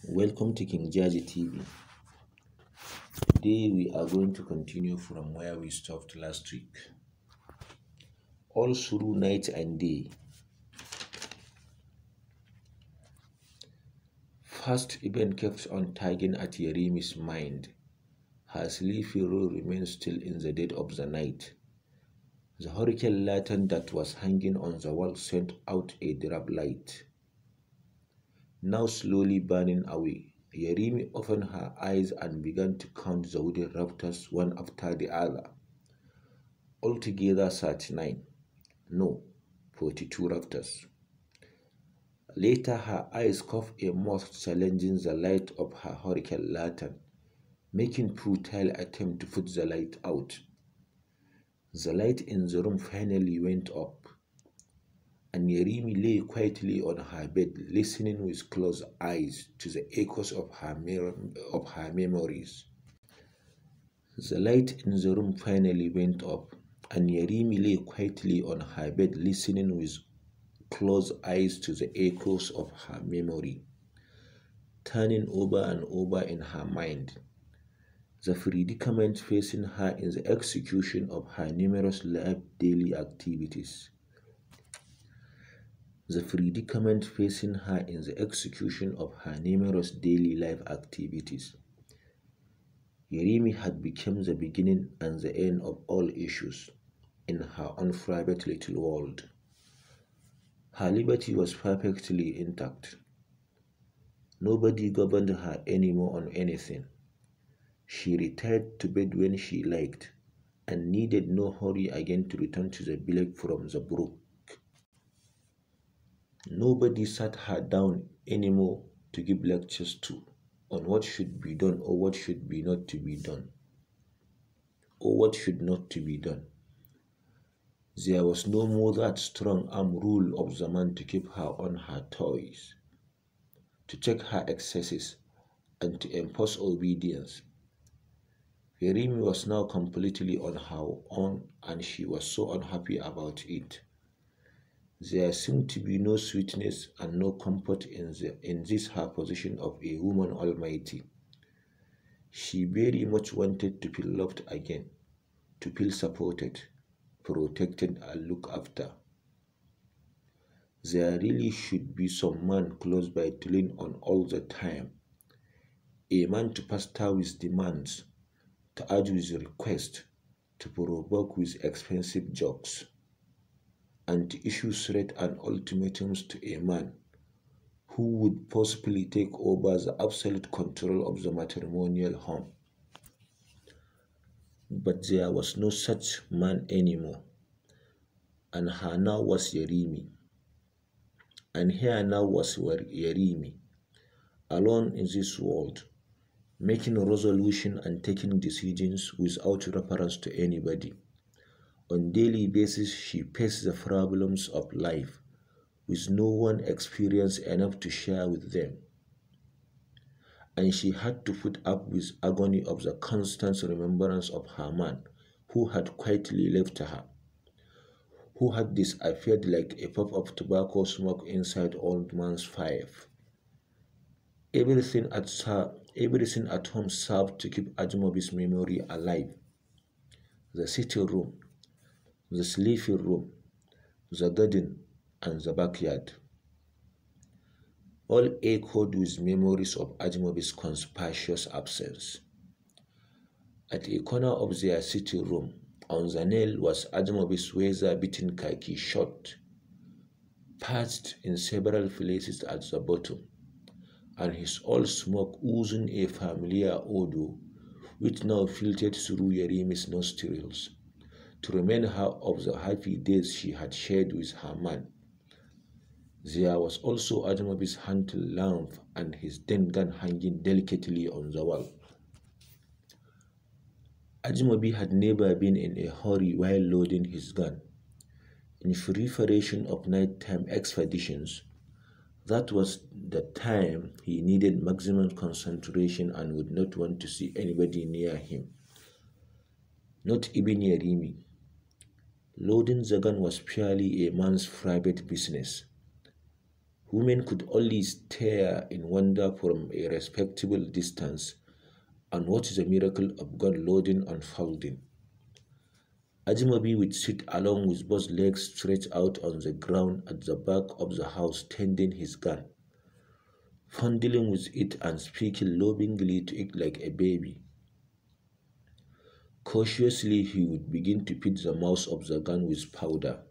Welcome to King Jaji TV. Today we are going to continue from where we stopped last week. All through night and day, first event kept on tugging at Yerimi's mind. Her sleepy role remained still in the dead of the night. The hurricane lantern that was hanging on the wall sent out a drab light. Now slowly burning away, Yerimi opened her eyes and began to count the wooden rafters one after the other. Altogether 39, no, 42 rafters. Later her eyes caught a moth challenging the light of her hurricane lantern, making futile attempt to put the light out. The light in the room finally went up, and Yerimi lay quietly on her bed, listening with closed eyes to the echoes of her memories. The light in the room finally went up, and Yerimi lay quietly on her bed, listening with closed eyes to the echoes of her memory, turning over and over in her mind the predicament facing her in the execution of her numerous daily activities. The predicament facing her in the execution of her numerous daily life activities. Yerimi had become the beginning and the end of all issues in her own private little world. Her liberty was perfectly intact. Nobody governed her anymore on anything. She retired to bed when she liked and needed no hurry again to return to the village from the brook. Nobody sat her down anymore to give lectures to on what should be done or what should be not to be done, or what should not to be done. There was no more that strong arm rule of the man to keep her on her toes, to check her excesses, and to enforce obedience. Yerimi was now completely on her own, and she was so unhappy about it. There seemed to be no sweetness and no comfort in this her position of a woman almighty. She very much wanted to feel loved again, to feel supported, protected, and looked after. There really should be some man close by to lean on all the time, a man to pester with demands, to urge with requests, to provoke with expensive jokes, and to issue threats and ultimatums to a man who would possibly take over the absolute control of the matrimonial home. But there was no such man anymore, and her now was Yerimi. And here now was Yerimi, alone in this world, making a resolution and taking decisions without reference to anybody. On a daily basis, she faced the problems of life with no one experience enough to share with them. And she had to put up with agony of the constant remembrance of her man who had quietly left her, who had disappeared like a puff of tobacco smoke inside old man's pipe. Everything at home served to keep Ajmobi's memory alive. The sitting room, the sleeping room, the garden, and the backyard, all echoed with memories of Ajmobi's conspicuous absence. At a corner of their sitting room, on the nail was Ajmobi's weather-beaten khaki shirt, patched in several places at the bottom, and his old smoke oozing a familiar odor which now filtered through Yerimi's nostrils to remind her of the happy days she had shared with her man. There was also Ajmobi's hand lamp and his den gun hanging delicately on the wall. Ajmobi had never been in a hurry while loading his gun. In preparation of nighttime expeditions, that was the time he needed maximum concentration and would not want to see anybody near him, not even Yerimi. Loading the gun was purely a man's private business. Women could only stare in wonder from a respectable distance and watch the miracle of God loading and folding. Ajimobi would sit alone with both legs stretched out on the ground at the back of the house tending his gun, fondling with it and speaking lovingly to it like a baby. Cautiously, he would begin to feed the mouth of the gun with powder,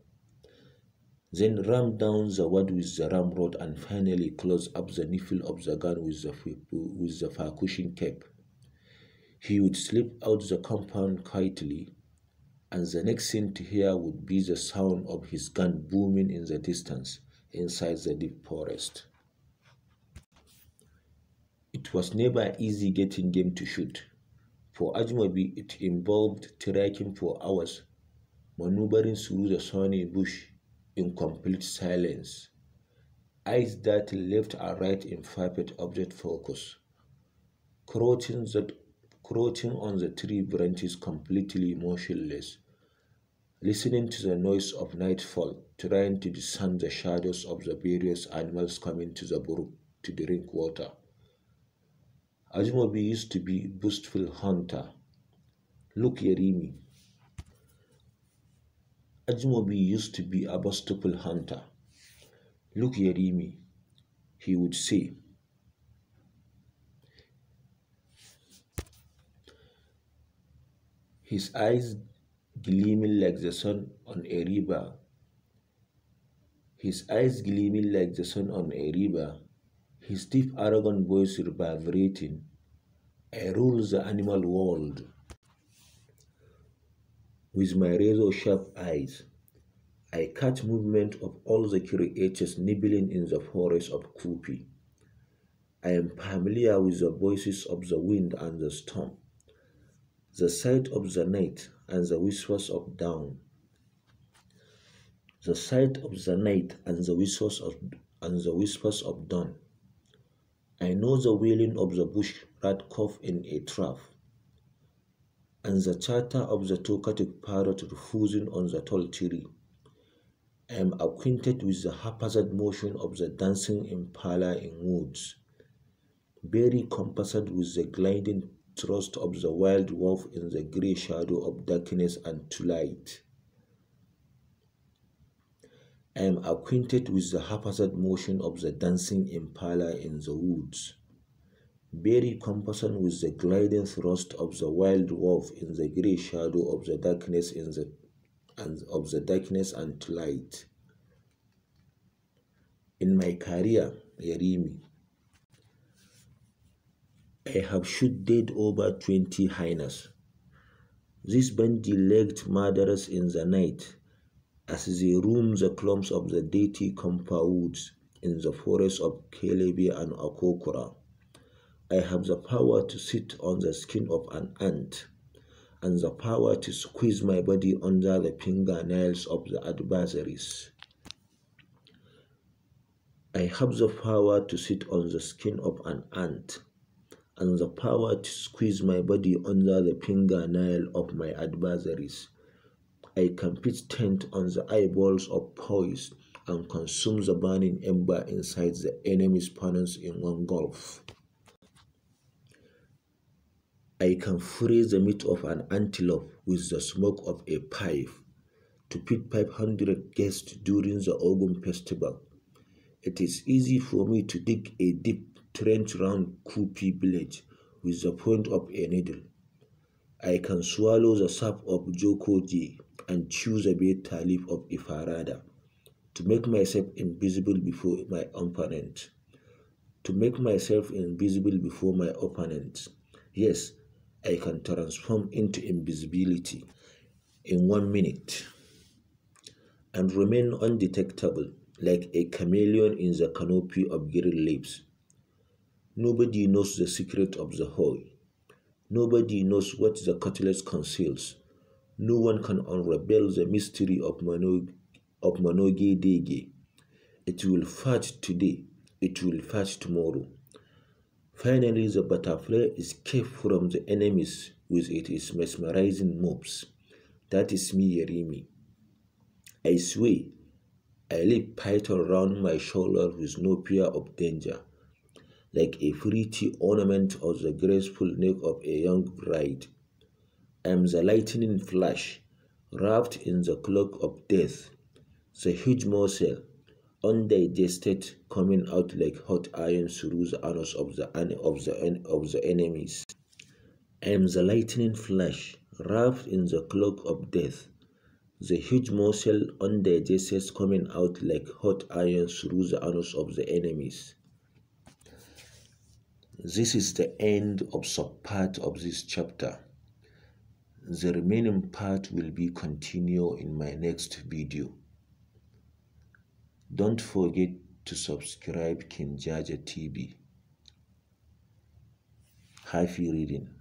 then ram down the wad with the ramrod and finally close up the nipple of the gun with the percussion cape. He would slip out the compound quietly, and the next thing to hear would be the sound of his gun booming in the distance inside the deep forest. It was never easy getting game to shoot. For Ajmobi, it involved trekking for hours, maneuvering through the sunny bush in complete silence, eyes darting left and right in perfect object focus, crouching on the tree branches completely motionless, listening to the noise of nightfall, trying to discern the shadows of the various animals coming to the brook to drink water. Ajmobi used to be a boastful hunter. Look, Yerimi. Ajmobi used to be a boastful hunter. Look, Yerimi, he would say. His eyes gleaming like the sun on a river. His eyes gleaming like the sun on a river. His deep, arrogant voice reverberating. I rule the animal world. With my razor-sharp eyes, I catch movement of all the creatures nibbling in the forest of Kupi. I am familiar with the voices of the wind and the storm, the sight of the night and the whispers of dawn. The sight of the night and the whispers of dawn. I know the wailing of the bush rat caught in a trap, and the chatter of the talkative parrot refusing on the tall tree. I am acquainted with the haphazard motion of the dancing impala in woods, very compassed with the gliding thrust of the wild wolf in the grey shadow of darkness and twilight. I am acquainted with the haphazard motion of the dancing impala in the woods, very compassed with the gliding thrust of the wild wolf in the grey shadow of the darkness and twilight. In my career, Yerimi, I have shot dead over 20 hyenas. These bandy-legged murderers in the night, as they roam the clumps of the dirty Kampa woods in the forests of Kelebe and Akokura. I have the power to sit on the skin of an ant, and the power to squeeze my body under the fingernails of the adversaries. I have the power to sit on the skin of an ant, and the power to squeeze my body under the fingernail of my adversaries. I can pitch tent on the eyeballs of foes and consume the burning ember inside the enemy's panels in one gulp. I can freeze the meat of an antelope with the smoke of a pipe to feed 500 guests during the Ogun festival. It is easy for me to dig a deep trench round Kupi village with the point of a needle. I can swallow the sap of Jokoji and chew the bitter leaf of Ifarada to make myself invisible before my opponent. To make myself invisible before my opponent. Yes, I can transform into invisibility in 1 minute and remain undetectable like a chameleon in the canopy of green leaves. Nobody knows the secret of the hole. Nobody knows what the cutlass conceals. No one can unravel the mystery of Manoge Dege. It will fight today. It will fight tomorrow. Finally, the butterfly escaped from the enemies with its mesmerizing moves. That is me, Yerimi. I swear, I leave python round my shoulder with no fear of danger, like a pretty ornament of the graceful neck of a young bride. I am the lightning flash, wrapped in the cloak of death, the huge morsel, undigested, coming out like hot iron through the anus of the enemies. I am the lightning flash, wrapped in the cloak of death, the huge morsel undigested coming out like hot iron through the anus of the enemies. This is the end of subpart of this chapter. The remaining part will be continued in my next video. Don't forget to subscribe King Jaja TV. Happy reading.